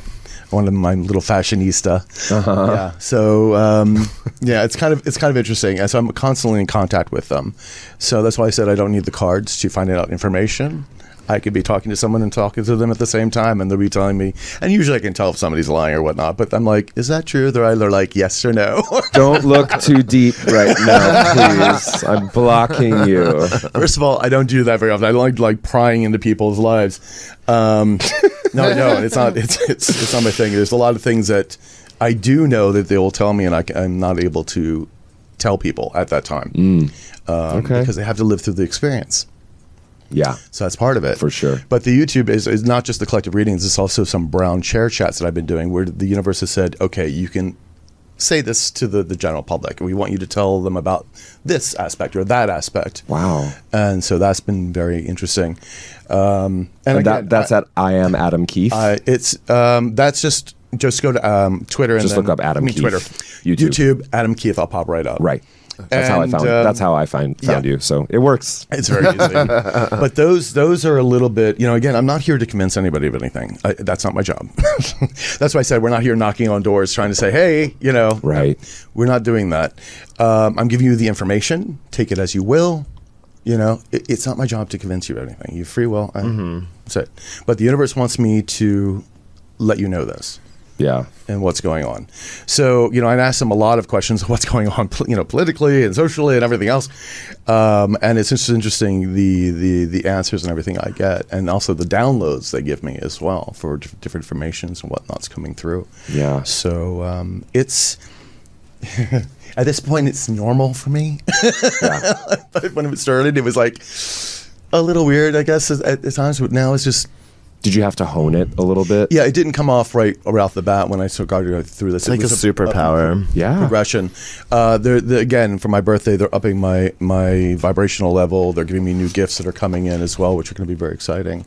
One of them, my little fashionista. Yeah. So it's kind of interesting. And so I'm constantly in contact with them. So that's why I said I don't need the cards to find out information. I could be talking to someone and talking to them at the same time, and they'll be telling me. And usually I can tell if somebody's lying or whatnot. But I'm like, is that true? They're either like yes or no. Don't look too deep right now, please. I'm blocking you. First of all, I don't do that very often. I don't like prying into people's lives. No, I don't. It's not. It's not my thing. There's a lot of things that I do know that they will tell me, and I'm not able to tell people at that time Okay. because they have to live through the experience. Yeah. So that's part of it. For sure. But the YouTube is not just the collective readings. It's also some brown chair chats that I've been doing where the universe has said, okay, you can say this to the general public. We want you to tell them about this aspect or that aspect. Wow. And so that's been very interesting. And again, that's at I am Adam Keith. it's that's just go to Twitter and Just then, look up Adam Keith. Twitter, YouTube. Adam Keith. I'll pop right up. Right. That's how I found. That's how I found you. So it works. It's very easy. But those are a little bit. Again, I'm not here to convince anybody of anything. That's not my job. That's why I said we're not here knocking on doors trying to say, hey, Right. We're not doing that. I'm giving you the information. Take it as you will. It's not my job to convince you of anything. You have free will. That's it. But the universe wants me to let you know this. Yeah. And what's going on. So, I asked them a lot of questions of what's going on, politically and socially and everything else. And it's just interesting the answers and everything I get, and also the downloads they give me as well for different informations and whatnot's coming through. Yeah. So it's at this point it's normal for me. Yeah. But when it started, it was like a little weird, I guess, at times. But now it's just. Did you have to hone it a little bit? Yeah, it didn't come off right off the bat when I started going through this. It's like a superpower. Yeah. Progression. Again, for my birthday, they're upping my vibrational level. They're giving me new gifts that are coming in as well, which are going to be very exciting.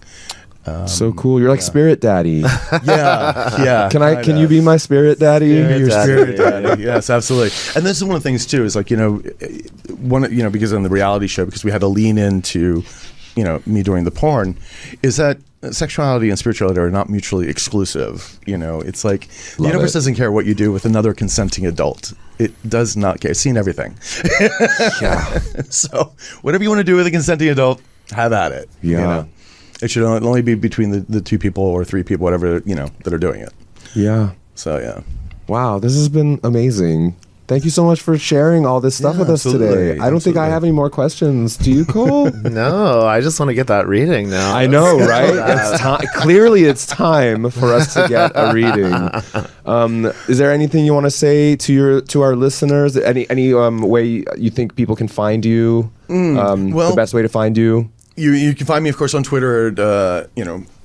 So cool. You're like spirit daddy. Yeah. Can you be my spirit daddy? Your Daddy. spirit daddy. Yes, absolutely. And this is one of the things too. Is like because on the reality show, because we had to lean into me doing the porn, is that sexuality and spirituality are not mutually exclusive. It's like the Love universe it. doesn't care what you do with another consenting adult. It does not care. It's seen everything. Yeah. So whatever you want to do with a consenting adult, have at it. Yeah. It should only be between the two people or three people, whatever, that are doing it. Yeah. So, yeah. Wow. This has been amazing. Thank you so much for sharing all this stuff Yeah, with us today. absolutely. I don't think I have any more questions. Do you, Cole? No, I just want to get that reading now. I know, right? It's time. Clearly, it's time for us to get a reading. Is there anything you want to say to our listeners? Any way you think people can find you? The best way to find you? You can find me, of course, on Twitter at,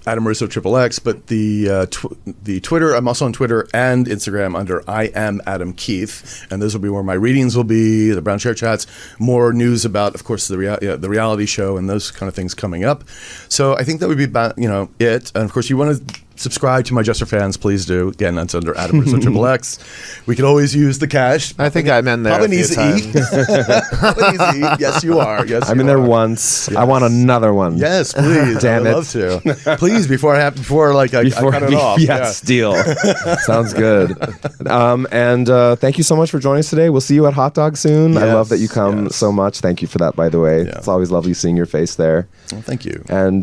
Adam Russo XXX, but the Twitter, I'm also on Twitter and Instagram under I am Adam Keith, and those will be where my readings will be, the brown chair chats, more news about, of course, the reality show and those kind of things coming up. So I think that would be about, it. And of course, you want to subscribe to my Just for Fans, please do. Again, that's under Adam Russo XXX. We could always use the cash. I think I'm in there. Probably a needs few to eat. times. Probably needs to eat. Yes, you are. Yes, I'm you in there are. once. Yes. I want another one. Yes, please. Damn I'd it. love to. Please, before I cut it off. Yes, deal. Sounds good. And thank you so much for joining us today. We'll see you at Hot Dog soon. I love that you come so much. Thank you for that, by the way. Yeah. It's always lovely seeing your face there. Well, thank you. And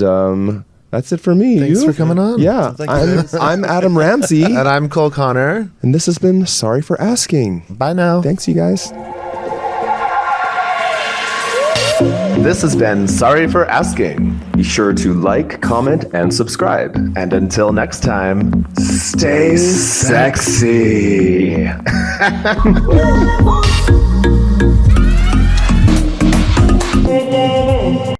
that's it for me. Thanks for coming on. Yeah, Thank you. I'm Adam Ramzi, And I'm Cole Connor. and this has been Sorry for Asking. Bye now. Thanks, you guys. This has been Sorry for Asking. Be sure to like, comment, and subscribe. And until next time, stay sexy.